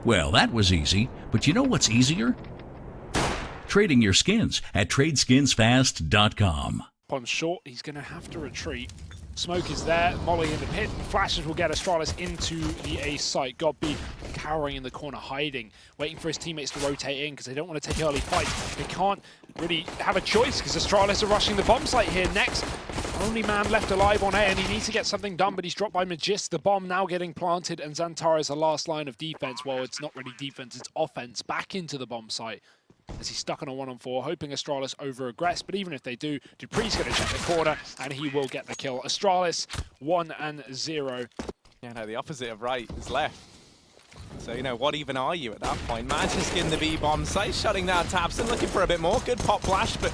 Well, that was easy, but you know what's easier? Trading your skins at tradeskinsfast.com. On short, he's going to have to retreat. Smoke is there, Molly in the pit, flashes will get Astralis into the A site. Godby cowering in the corner, hiding, waiting for his teammates to rotate in because they don't want to take early fights. They can't really have a choice because Astralis are rushing the bomb site here next. Only man left alive on A, and he needs to get something done, but he's dropped by Magist. The bomb now getting planted, and Xantara is the last line of defense. Well, it's not really defense, it's offense. Back into the bomb site as he's stuck on a 1-on-4, hoping Astralis over-aggress, but even if they do, dupree's going to check the corner, and he will get the kill. Astralis, 1-0. Yeah, no, the opposite of right is left. So, you know, what even are you at that point? Magisk in the B-bomb site, shutting down tabseN, looking for a bit more. Good pop flash, but...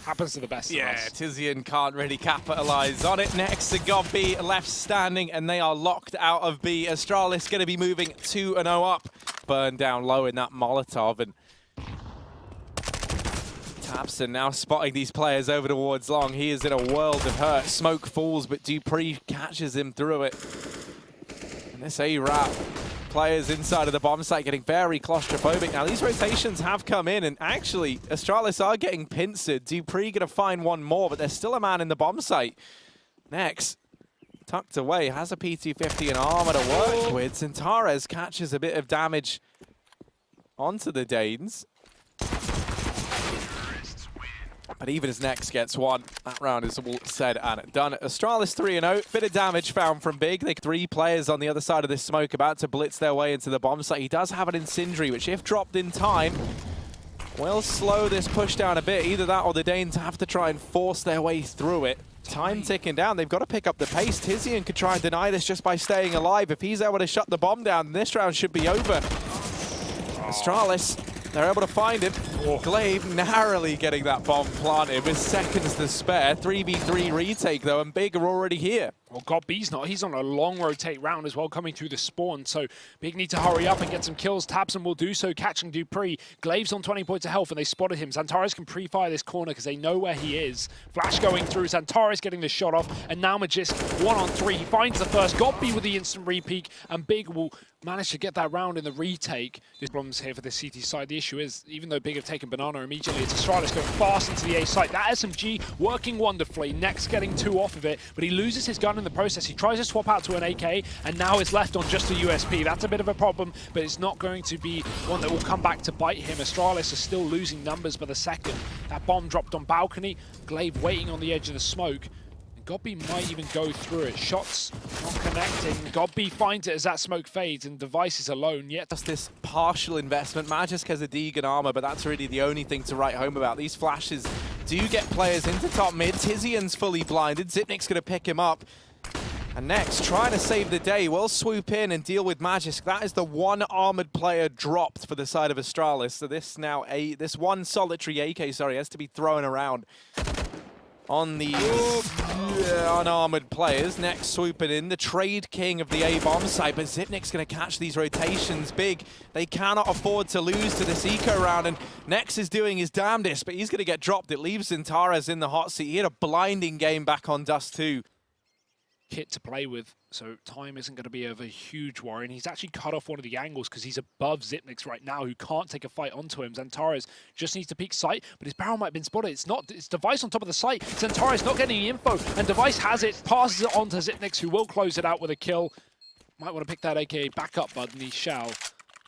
happens to the best of us. Tizian can't really capitalize on it. Next to Godby, left standing, and they are locked out of B. Astralis going to be moving 2-0 up. Burned down low in that Molotov, and tabseN now spotting these players over towards long. He is in a world of hurt. Smoke falls, but dupree catches him through it. And this A-Rap, players inside of the bomb site getting very claustrophobic. Now, these rotations have come in, and actually, Astralis are getting pincered. dupree going to find one more, but there's still a man in the bomb site. Next, tucked away, has a P250 and armor to work with. Xantares catches a bit of damage onto the Danes. But even as Next gets one, that round is all said and done. Astralis 3-0, bit of damage found from Big. They 3 players on the other side of this smoke about to blitz their way into the bomb site. He does have an Incendiary, which if dropped in time, will slow this push down a bit. Either that or the Danes have to try and force their way through it. Time ticking down, they've got to pick up the pace. Tizian could try and deny this just by staying alive. If he's able to shut the bomb down, this round should be over. Astralis, they're able to find him. Glaive narrowly getting that bomb planted with seconds to spare. 3v3 retake though, and Big are already here. Well, Godby's not. He's on a long rotate round as well, coming through the spawn. So Big need to hurry up and get some kills. tabseN will do so, catching dupree. Glaive's on 20 points of health, and they spotted him. Xantares can pre-fire this corner because they know where he is. Flash going through. Xantares getting the shot off, and now Magist 1-on-3. He finds the first. Godby with the instant repeak, and Big will manage to get that round in the retake. There's problems here for the CT side. The issue is, even though Big have taken Banana immediately, it's Astralis going fast into the A site. That SMG working wonderfully. Next getting 2 off of it, but he loses his gun in the process. He tries to swap out to an AK, and now is left on just a USP. That's a bit of a problem, but it's not going to be one that will come back to bite him. Astralis are still losing numbers by the second. That bomb dropped on balcony. Glaive waiting on the edge of the smoke. Godby might even go through it. Shots not connecting. Godby finds it as that smoke fades, and Device is alone yet. Just this partial investment. Magisk has a Deegan armor, but that's really the only thing to write home about. These flashes do get players into top mid. Tizian's fully blinded. Xyp9x going to pick him up. And Next, trying to save the day, will swoop in and deal with Magisk. That is the one armored player dropped for the side of Astralis. So this now this one solitary AK, has to be thrown around on the unarmored players. Next swooping in, the trade king of the A-bomb site, but Xyp9x going to catch these rotations. Big, they cannot afford to lose to this eco round, and Next is doing his damnedest, but he's going to get dropped. It leaves Xantares in the hot seat. He had a blinding game back on Dust 2. Kit to play with, so time isn't going to be of a huge worry, and he's actually cut off one of the angles because he's above Xyp9x right now, who can't take a fight onto him. Xantares just needs to peek sight, but his barrel might have been spotted. It's Device on top of the site. Xantares not getting the info, and Device has it, passes it on to Xyp9x, who will close it out with a kill. Might want to pick that AK back up, but he shall.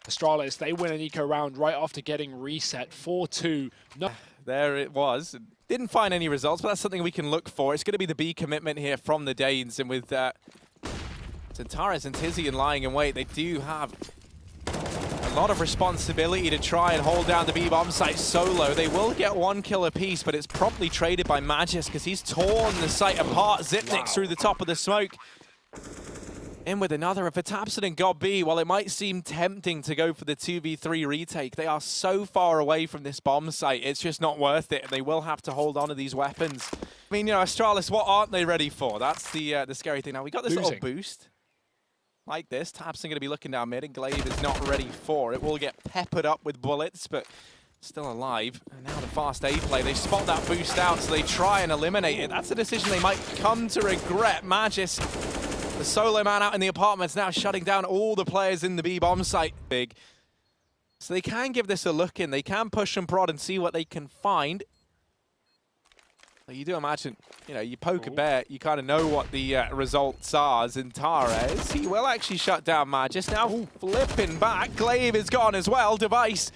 Astralis, they win an eco round right after getting reset. 4-2. No. There it was. Didn't find any results, but that's something we can look for. It's going to be the B commitment here from the Danes, and with Xantares and Tizian lying in wait, they do have a lot of responsibility to try and hold down the B-bomb site solo. They will get 1 kill apiece, but it's promptly traded by Magisk because he's torn the site apart. Xyp9x through the top of the smoke. In with another. And for tabseN and Godby, while it might seem tempting to go for the 2v3 retake, they are so far away from this bomb site, it's just not worth it, and they will have to hold on to these weapons. I mean, you know, Astralis, what aren't they ready for? That's the scary thing. Now, we got this little boost like this. tabseN going to be looking down mid, and Glaive is not ready for it. Will get peppered up with bullets, but still alive. And now the fast A play. They spot that boost out, so they try and eliminate it. That's a decision they might come to regret. Magisk The solo man out in the apartments now shutting down all the players in the B bomb site. Big. So they can give this a look in. They can push and prod and see what they can find. You do imagine, you know, you poke a bear, you kind of know what the results are. Zintares, he will actually shut down Magis. Now flipping back, Glaive is gone as well. Device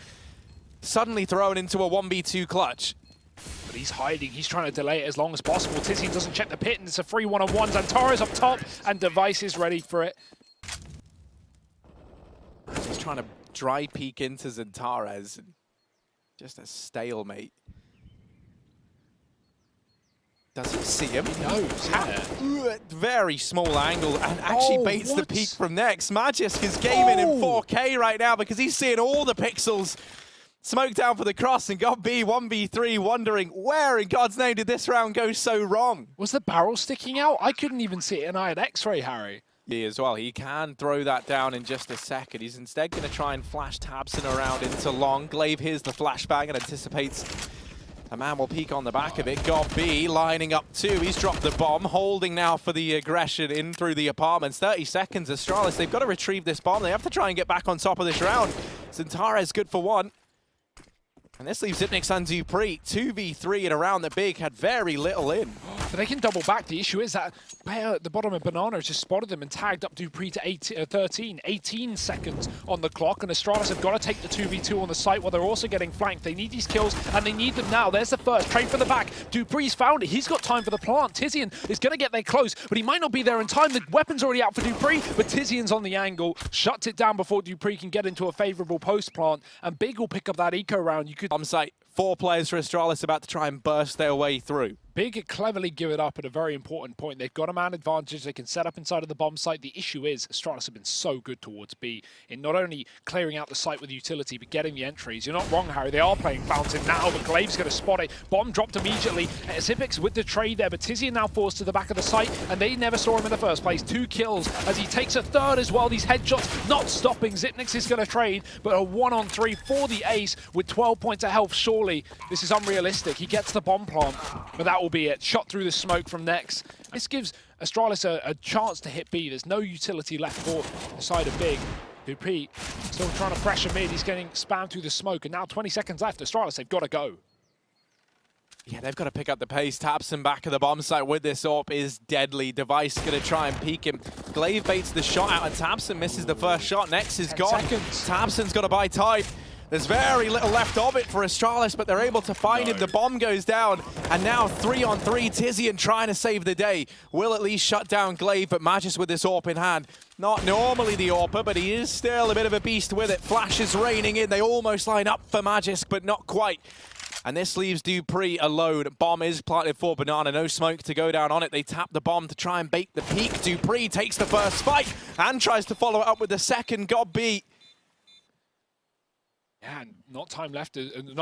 suddenly thrown into a 1v2 clutch. But he's hiding, he's trying to delay it as long as possible. Tizian doesn't check the pit and it's a free one-on-one. Zintares up top and Device is ready for it. He's trying to dry peek into Zintares. Just a stalemate. Does he see him? He knows, yeah. Very small angle and actually baits the peak from next. Magisk is gaming in 4K right now because he's seeing all the pixels. Smoke down for the cross and got B 1v3, wondering where in God's name did this round go so wrong? Was the barrel sticking out? I couldn't even see it and I had X-ray, Harry. Yeah, as well. He can throw that down in just a second. He's instead going to try and flash Tabson around into long. Glaive hears the flashbang and anticipates a man will peek on the back of it. Got B lining up too. He's dropped the bomb, holding now for the aggression in through the apartments. 30 seconds, Astralis. They've got to retrieve this bomb. They have to try and get back on top of this round. Zintares good for one. And this leaves Xyp9x and dupreeh 2v3 in a round that Big had very little in. But they can double back. The issue is that player at the bottom of Banana has just spotted them and tagged up dupreeh to 18 seconds on the clock. And Astralis have got to take the 2v2 on the site while they're also getting flanked. They need these kills and they need them now. There's the first. Trade for the back. dupreeh's found it. He's got time for the plant. Tizian is going to get there close, but he might not be there in time. The weapon's already out for dupreeh, but Tizian's on the angle. Shuts it down before dupreeh can get into a favorable post plant. And Big will pick up that eco round. You could... On site, 4 players for Astralis about to try and burst their way through. Big cleverly give it up at a very important point. They've got a man advantage. They can set up inside of the bomb site. The issue is Astralis have been so good towards B in not only clearing out the site with utility, but getting the entries. You're not wrong, Harry. They are playing Fountain now, but Glaive's going to spot it. Bomb dropped immediately. Xyp9x with the trade there, but Tizian now forced to the back of the site, and they never saw him in the first place. 2 kills as he takes a third as well. These headshots not stopping. Xyp9x is going to trade, but a 1-on-3 for the ace with 12 points of health. Surely this is unrealistic. He gets the bomb plant, but that will be it. Shot through the smoke from Nex. This gives Astralis a chance to hit B. There's no utility left for the side of Big. dupreeh still trying to pressure mid. He's getting spammed through the smoke, and now 20 seconds left. Astralis, they've got to go. Yeah, they've got to pick up the pace. Tabson back at the bomb site with this AWP is deadly. Device going to try and peek him. Glaive baits the shot out, and Tabson misses the first shot. Nex is gone. Tabson's got to buy time. There's very little left of it for Astralis, but they're able to find him. The bomb goes down, and now 3-on-3. Tizian trying to save the day. Will at least shut down Glaive, but Magis with this AWP in hand. Not normally the AWPer, but he is still a bit of a beast with it. Flashes raining in. They almost line up for Magis, but not quite. And this leaves dupreeh alone. Bomb is planted for Banana. No smoke to go down on it. They tap the bomb to try and bait the peak. dupreeh takes the first fight and tries to follow it up with the second. Got beat. Yeah, and not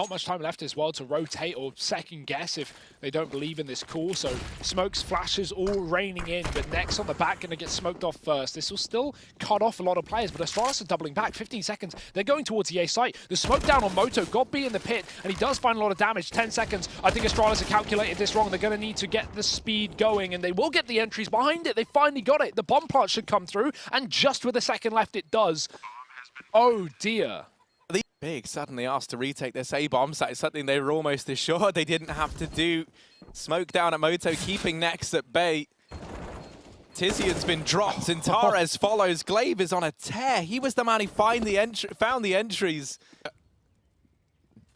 much time left as well to rotate or second guess if they don't believe in this call. So smokes, flashes, all raining in, but Nex on the back going to get smoked off first. This will still cut off a lot of players, but Astralis are doubling back. 15 seconds. They're going towards the A site. The smoke down on Moto. Got B in the pit, and he does find a lot of damage. 10 seconds. I think Astralis have calculated this wrong. They're going to need to get the speed going, and they will get the entries behind it. They finally got it. The bomb plant should come through, and just with a second left, it does. Oh, dear. Big suddenly asked to retake this A-bomb site, something they were almost assured they didn't have to do. Smoke down at Moto, keeping Nex at bay. Tizian's been dropped, and Zintares follows. Glaive is on a tear. He was the man who found the entries.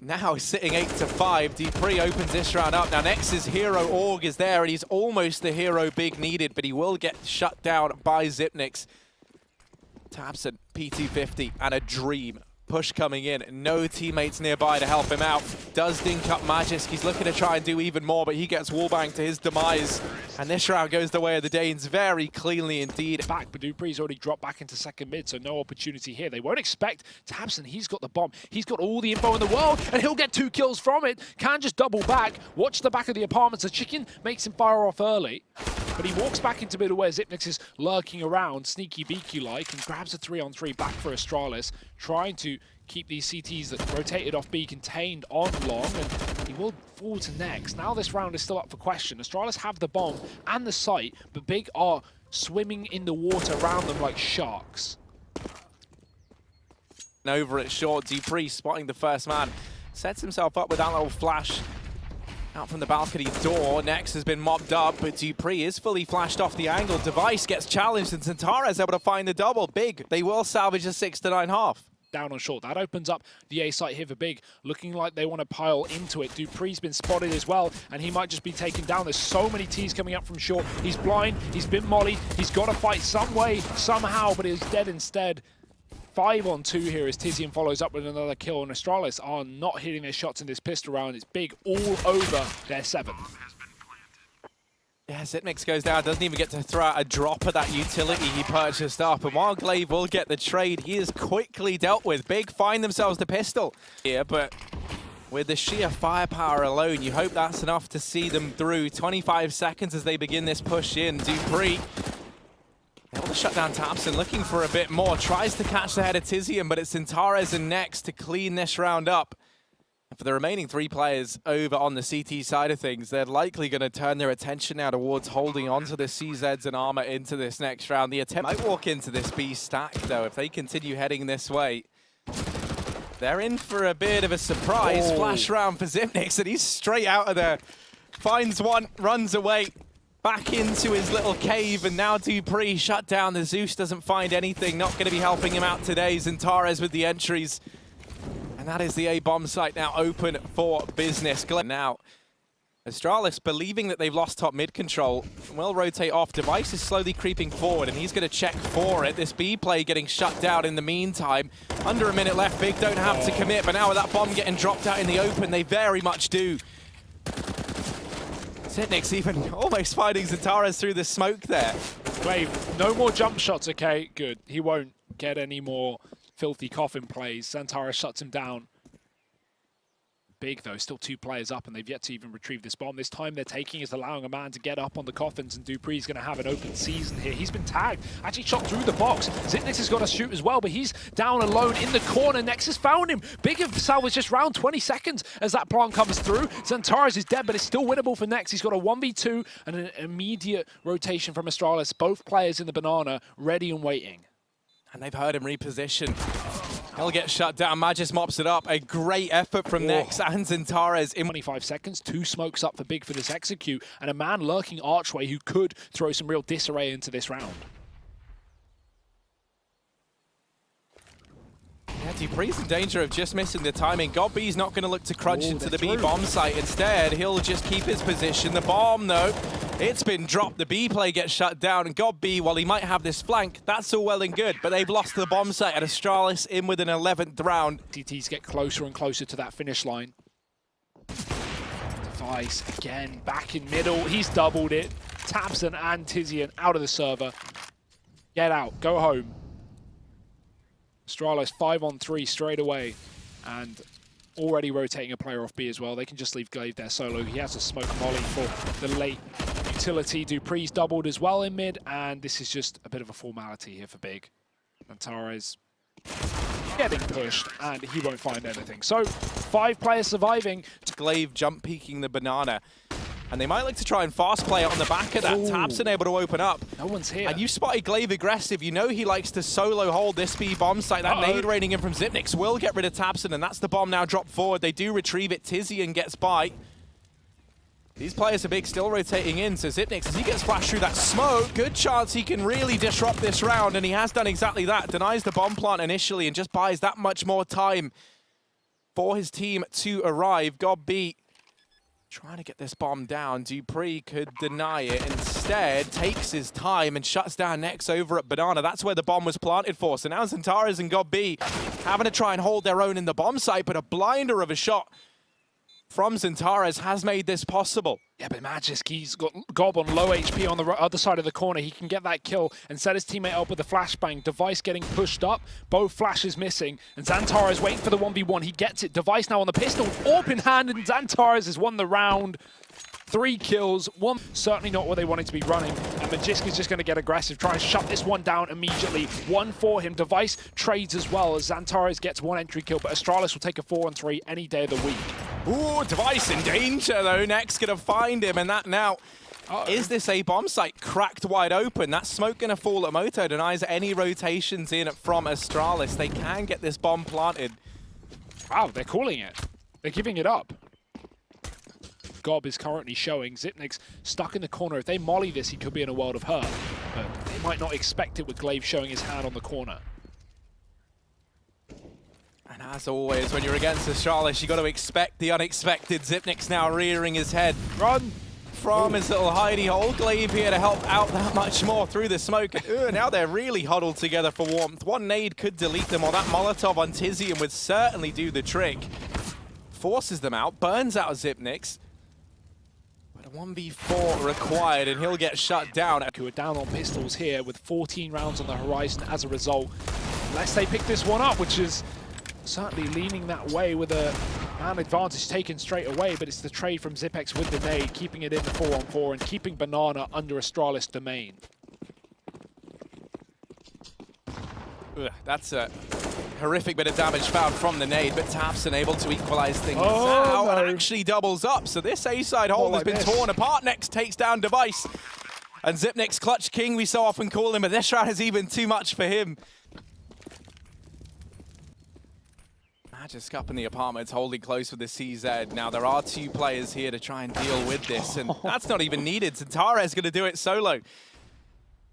Now sitting 8-5. dupreeh opens this round up. Now Nex's hero Org is there, and he's almost the hero Big needed, but he will get shut down by Xyp9x. Tabson, P250, and a dream. Push coming in, no teammates nearby to help him out. Does dink up Magisk. He's looking to try and do even more, but he gets wallbanged to his demise. And this round goes the way of the Danes very cleanly indeed. Back, but dupreeh's already dropped back into second mid, so no opportunity here. They won't expect Tabson. He's got the bomb. He's got all the info in the world, and he'll get 2 kills from it. Can just double back. Watch the back of the apartments. The chicken makes him fire off early, but he walks back into middle where Xyp9x is lurking around, sneaky beaky-like, and grabs a 3-on-3 back for Astralis, trying to keep these CTs that rotated off B contained on long, and he will fall to Nex. Now this round is still up for question. Astralis have the bomb and the site, but Big are swimming in the water around them like sharks. And over at short, Dupree spotting the first man. Sets himself up with that little flash out from the balcony door. Next has been mobbed up, but Dupree is fully flashed off the angle. Device gets challenged, and Santara is able to find the double. Big, they will salvage a 6 to 9 half. Down on short. That opens up the A site here for Big, looking like they want to pile into it. Dupree's been spotted as well, and he might just be taken down. There's so many T's coming up from short. He's blind, he's been mollied, he's got to fight some way, somehow, but he's dead instead. 5 on 2 here as Tizian follows up with another kill, and Astralis are not hitting their shots in this pistol round. It's Big all over their 7th. Yeah, Zipnix goes down, doesn't even get to throw out a drop of that utility he purchased up. And while Glaive will get the trade, he is quickly dealt with. Big find themselves the pistol here, but with the sheer firepower alone, you hope that's enough to see them through. 25 seconds as they begin this push in. Dupree able to shut down Tapson, looking for a bit more. Tries to catch the head of Tizian, but it's Sintares and Next to clean this round up. And for the remaining 3 players over on the CT side of things, they're likely going to turn their attention now towards holding on to the CZs and Armor into this next round. The attempt might walk into this B stack, though, if they continue heading this way. They're in for a bit of a surprise. Oh. Flash round for Zipnix, and he's straight out of there. Finds one, runs away, back into his little cave, and now Dupree shut down. The Zeus doesn't find anything, not going to be helping him out today. Zantares with the entries. And that is the A-bomb site now open for business. Now, Astralis, believing that they've lost top mid control, will rotate off. Device is slowly creeping forward, and he's going to check for it. This B play getting shut down in the meantime. Under a minute left, Big don't have to commit, but now with that bomb getting dropped out in the open, they very much do. Zipnix even almost finding Zantares through the smoke there. Glaive, no more jump shots, okay? Good. He won't get any more filthy coffin plays. Santara shuts him down. Big, though, still 2 players up, and they've yet to even retrieve this bomb. This time they're taking is allowing a man to get up on the coffins, and Dupree's going to have an open season here. He's been tagged, actually shot through the box. Zipnix has got to shoot as well, but he's down alone in the corner. Nexus found him. Big have salvaged just round 20 seconds as that plant comes through. Zantares is dead, but it's still winnable for Nex. He's got a 1v2 and an immediate rotation from Astralis. Both players in the banana ready and waiting. And they've heard him reposition. He'll get shut down. Magis mops it up. A great effort from Nex and Zantares. In 25 seconds, 2 smokes up for Big for this execute, and a man lurking archway who could throw some real disarray into this round. Yeah, Dupree's in danger of just missing the timing. Godby's not going to look to crunch into the B bomb site. Instead, he'll just keep his position. The bomb, though, it's been dropped. The B play gets shut down, and Godby, while he might have this flank, that's all well and good, but they've lost the bomb site at Astralis in with an 11th round. TTs get closer and closer to that finish line. Device again, back in middle. He's doubled it. Tapson and Tizian out of the server. Get out, go home. Astralis 5 on 3 straight away, and already rotating a player off B as well. They can just leave Glaive there solo. He has a smoke molly for the late utility. Dupree's doubled as well in mid, and this is just a bit of a formality here for Big. Antares getting pushed, and he won't find anything. So 5 players surviving. Glaive jump peeking the banana. And they might like to try and fast play it on the back of that. Tapson able to open up. No one's here. And you spotted Glaive aggressive. You know he likes to solo hold this B bomb site. That nade raining in from Zipnix will get rid of Tapson, and that's the bomb now dropped forward. They do retrieve it. Tizian gets by. These players are Big still rotating in, so Zipnix, as he gets flashed through that smoke, good chance he can really disrupt this round, and he has done exactly that. Denies the bomb plant initially and just buys that much more time for his team to arrive. Godby trying to get this bomb down. Dupree could deny it. Instead, takes his time and shuts down Nex over at Banana. That's where the bomb was planted for. So now Zantares and Godby having to try and hold their own in the bomb site, but a blinder of a shot from Zantares has made this possible. Yeah, but Magisk, he's got Gob on low HP on the other side of the corner. He can get that kill and set his teammate up with a flashbang. Device getting pushed up, both flashes missing, and Zantares waiting for the 1v1. He gets it. Device now on the pistol, AWP in hand, and Zantares has won the round. 3 kills, 1 certainly not what they wanted to be running, and Magisk is just going to get aggressive, try and shut this one down immediately. 1 for him. Device trades as well as Zantares gets 1 entry kill, but Astralis will take a 4 on 3 any day of the week. Ooh, Device in danger though. Next gonna find him, and that now Is this a bomb site cracked wide open? That smoke going to fall at Moto. Denies any rotations in from Astralis. They can get this bomb planted. Wow, they're calling it. They're giving it up. Gob is currently showing. Zipnik's stuck in the corner. If they molly this, he could be in a world of hurt. But they might not expect it with Glaive showing his hand on the corner. And as always, when you're against Astralis, you got to expect the unexpected. Zipnik's now rearing his head. Run! From his little hidey hole. Glaive here to help out that much more through the smoke. Now they're really huddled together for warmth. One nade could delete them, or that Molotov on Tizian would certainly do the trick. Forces them out, burns out Zipnik's. But a 1v4 required, and he'll get shut down. Who are down on pistols here with 14 rounds on the horizon as a result. Unless they pick this one up, which is certainly leaning that way with a man advantage taken straight away, but it's the trade from Zipex with the nade, keeping it in the 4-on-4 and keeping Banana under Astralis domain. That's a horrific bit of damage found from the nade, but tabseN able to equalize things out and actually doubles up. So this A-side hold has been torn apart. Next takes down Device. And Zipnik's Clutch King, we so often call him, but this round is even too much for him. Magisk up in the apartments, holding close with the CZ. Now there are two players here to try and deal with this, and that's not even needed. Sentara's going to do it solo.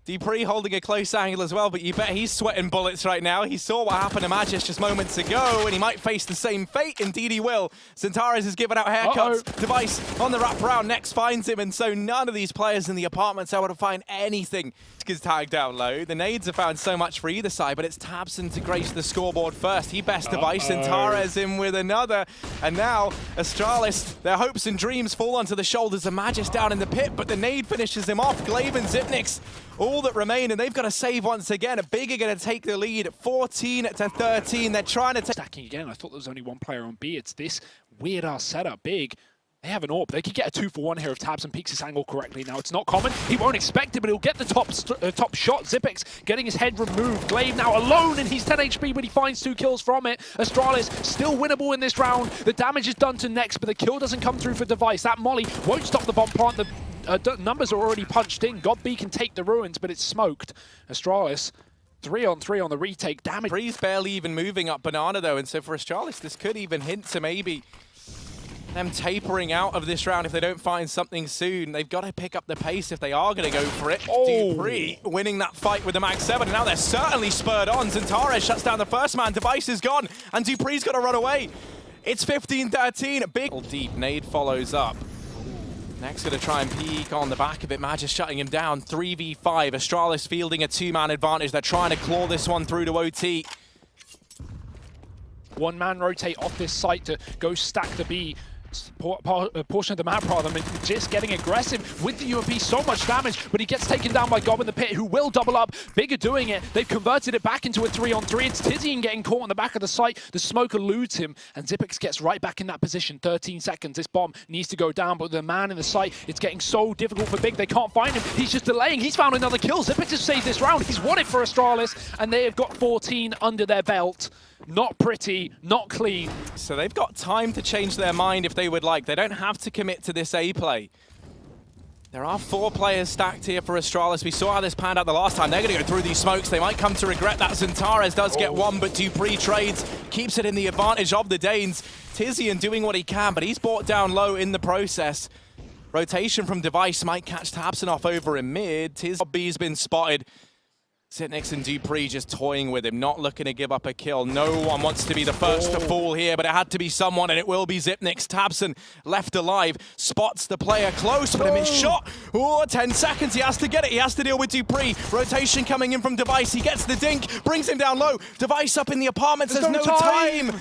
dupreeh holding a close angle as well, but you bet he's sweating bullets right now. He saw what happened to Magisk just moments ago, and he might face the same fate. Indeed he will. Sentaris is giving out haircuts. Device on the wraparound. Next finds him, and so none of these players in the apartments are able to find anything. Is tagged down low. The nades have found so much for either side, but it's tabseN to grace the scoreboard first. He best Device, Sentaris in with another. And now, Astralis, their hopes and dreams fall onto the shoulders of Magisk down in the pit, but the nade finishes him off. Glaive and Zipnik's all that remain, and they've got to save once again. Big are going to take the lead, 14-13. They're trying to stacking again. I thought there was only one player on B. It's this weird-ass setup. Big. They have an AWP. They could get a 2-for-1 here if tabseN peeks his angle correctly. Now, it's not common. He won't expect it, but he'll get the top shot. Zipex getting his head removed. Glaive now alone, and he's 10 HP, but he finds 2 kills from it. Astralis still winnable in this round. The damage is done to Next, but the kill doesn't come through for Device. That molly won't stop the bomb plant. The numbers are already punched in. GodB can take the ruins, but it's smoked. Astralis 3-on-3 on the retake. Damage. Breeze barely even moving up Banana, though, and so for Astralis, this could even hint to maybe them tapering out of this round if they don't find something soon. They've got to pick up the pace if they are going to go for it. dupreeh winning that fight with the Mag 7, and now they're certainly spurred on. Sentaris shuts down the first man. Device is gone, and dupreeh's got to run away. It's 15-13. Big deep nade follows up. Next going to try and peek on the back of it. Magisk shutting him down. 3v5. Astralis fielding a 2-man advantage. They're trying to claw this one through to OT. One man rotate off this site to go stack the B. Portion of the map rather, just getting aggressive with the UMP, so much damage, but he gets taken down by Gob in the pit, who will double up. Big are doing it. They've converted it back into a 3-on-3. It's Tizian getting caught on the back of the site. The smoke eludes him, and Zipex gets right back in that position. 13 seconds. This bomb needs to go down, but the man in the site, it's getting so difficult for Big. They can't find him. He's just delaying. He's found another kill. Zipex has saved this round. He's won it for Astralis, and they have got 14 under their belt. Not pretty, not clean. So they've got time to change their mind if they would like. They don't have to commit to this A play. There are 4 players stacked here for Astralis. We saw how this panned out the last time. They're going to go through these smokes. They might come to regret that. Sentaris does get one, but dupreeh trades, keeps it in the advantage of the Danes. Tizian doing what he can, but he's brought down low in the process. Rotation from Device might catch tabseN off over in mid. B's been spotted. Zipnik's and dupreeh just toying with him, not looking to give up a kill. No one wants to be the first to fall here, but it had to be someone, and it will be Zipnik's. tabseN left alive, spots the player close, but a missed shot. 10 seconds, he has to get it. He has to deal with dupreeh. Rotation coming in from Device. He gets the dink, brings him down low. Device up in the apartment, says no time.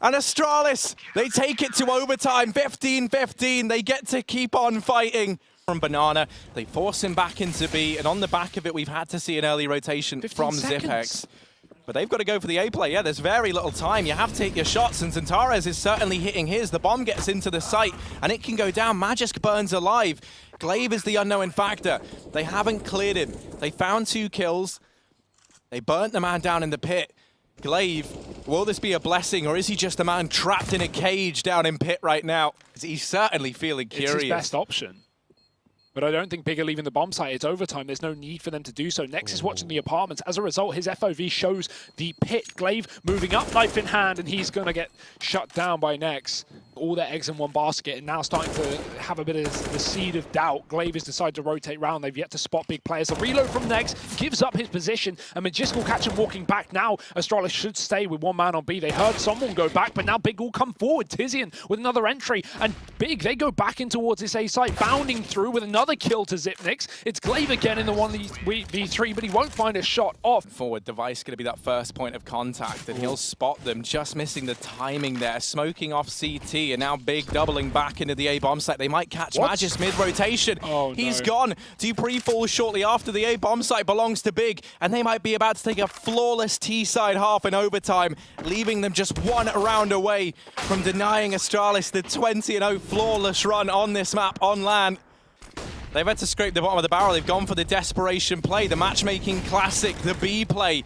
And Astralis, they take it to overtime, 15-15. They get to keep on fighting. From Banana, they force him back into B, and on the back of it, we've had to see an early rotation from Zipex. But they've got to go for the A play. Yeah, there's very little time. You have to take your shots, and Sentaris is certainly hitting his. The bomb gets into the site, and it can go down. Magisk burns alive. Glaive is the unknown factor. They haven't cleared him. They found 2 kills. They burnt the man down in the pit. Glaive, will this be a blessing, or is he just a man trapped in a cage down in pit right now? He's certainly feeling curious. It's his best option. but I don't think Big are leaving the bomb site. It's overtime. There's no need for them to do so. Nex is watching the apartments. As a result, his FOV shows the pit. Glaive moving up, knife in hand, and he's going to get shut down by Nex. All their eggs in one basket, and now starting to have a bit of the seed of doubt. Glaive has decided to rotate round. They've yet to spot big players. The reload from Nex gives up his position, and Magisk will catch him walking back. Now Astralis should stay with one man on B. They heard someone go back, but now Big will come forward. Tizian with another entry, and Big, they go back in towards this A site, bounding through with another kill to Zipnix. It's Glaive again in the 1v3, but he won't find a shot off. Forward, Device going to be that first point of contact, and he'll spot them, just missing the timing there. Smoking off CT, and now Big doubling back into the A bomb site. They might catch Magis mid-rotation. Oh, He's no. gone. Dupree falls shortly after. The A bomb site belongs to Big, and they might be about to take a flawless T-side half in overtime, leaving them just one round away from denying Astralis the 20-0 flawless run on this map on LAN. They've had to scrape the bottom of the barrel. They've gone for the desperation play, the matchmaking classic, the B play.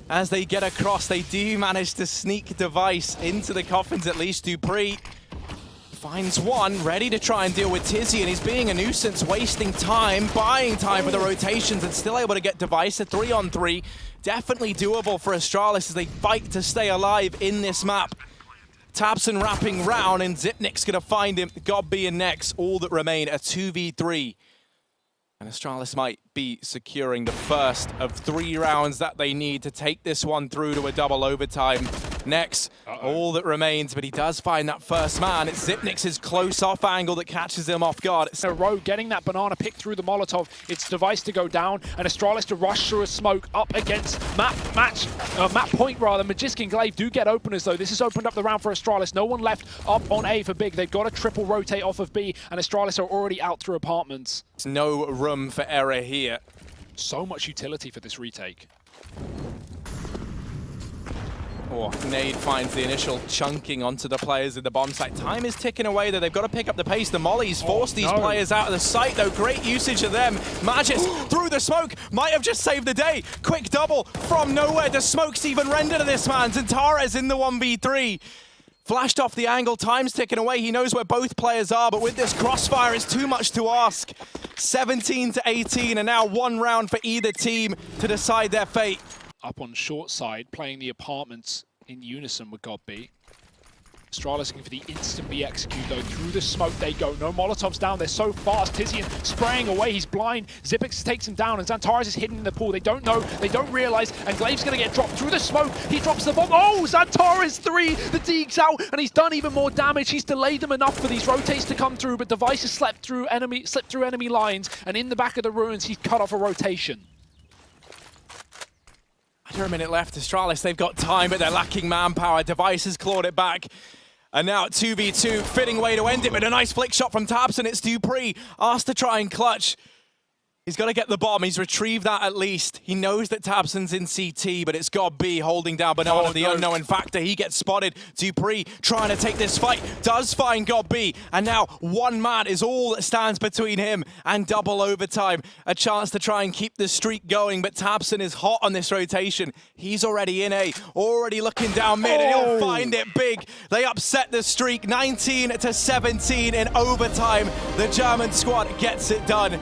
As they get across, they do manage to sneak Device into the coffins at least. Dupree finds one, ready to try and deal with Tizzy, and he's being a nuisance, wasting time, buying time for the rotations, and still able to get Device. A 3-on-3. Definitely doable for Astralis as they fight to stay alive in this map. Tabson wrapping round, and Zipnik's gonna find him. Gobby and Nex, all that remain, a 2v3. And Astralis might be securing the first of 3 rounds that they need to take this one through to a double overtime. Nex, all that remains, but he does find that first man. It's Zipnix's close off angle that catches him off guard. A row getting that banana pick through the Molotov. It's Device to go down, and Astralis to rush through a smoke up against map point rather. Magisk and Glaive do get openers though. This has opened up the round for Astralis. No one left up on A for Big. They've got a triple rotate off of B, and Astralis are already out through apartments. There's no room for error here. So much utility for this retake. Oh, Nade finds the initial chunking onto the players in the bomb site. Time is ticking away though. They've got to pick up the pace. The mollies force these players out of the site though. Great usage of them. Magis through the smoke. Might have just saved the day. Quick double from nowhere. Does smokes even render to this man? Zantares in the 1v3. Flashed off the angle. Time's ticking away. He knows where both players are, but with this crossfire, it's too much to ask. 17-18, and now 1 round for either team to decide their fate. Up on short side, playing the apartments in unison with Gobby. Astralis looking for the instant B execute though. Through the smoke they go. No Molotovs down. They're so fast. Tizian spraying away. He's blind. Zipix takes him down, and Zantares is hidden in the pool. They don't know. They don't realize. And Glaive's going to get dropped through the smoke. He drops the bomb. Oh, Zantares 3. The Deeg's out, and he's done even more damage. He's delayed them enough for these rotates to come through, but Device has slipped through enemy lines, and in the back of the ruins, he's cut off a rotation. Under a minute left. Astralis, they've got time, but they're lacking manpower. Device has clawed it back. And now 2v2, fitting way to end it, but a nice flick shot from Tabson. It's Dupree, asked to try and clutch. He's got to get the bomb. He's retrieved that at least. He knows that Tabson's in CT, but it's Gobby holding down Banana, the unknown factor. He gets spotted. Dupree trying to take this fight, does find Gobby, and now 1 man is all that stands between him and double overtime. A chance to try and keep the streak going, but Tabson is hot on this rotation. He's already in A, already looking down mid, and he'll find it big. They upset the streak, 19-17 in overtime. The German squad gets it done.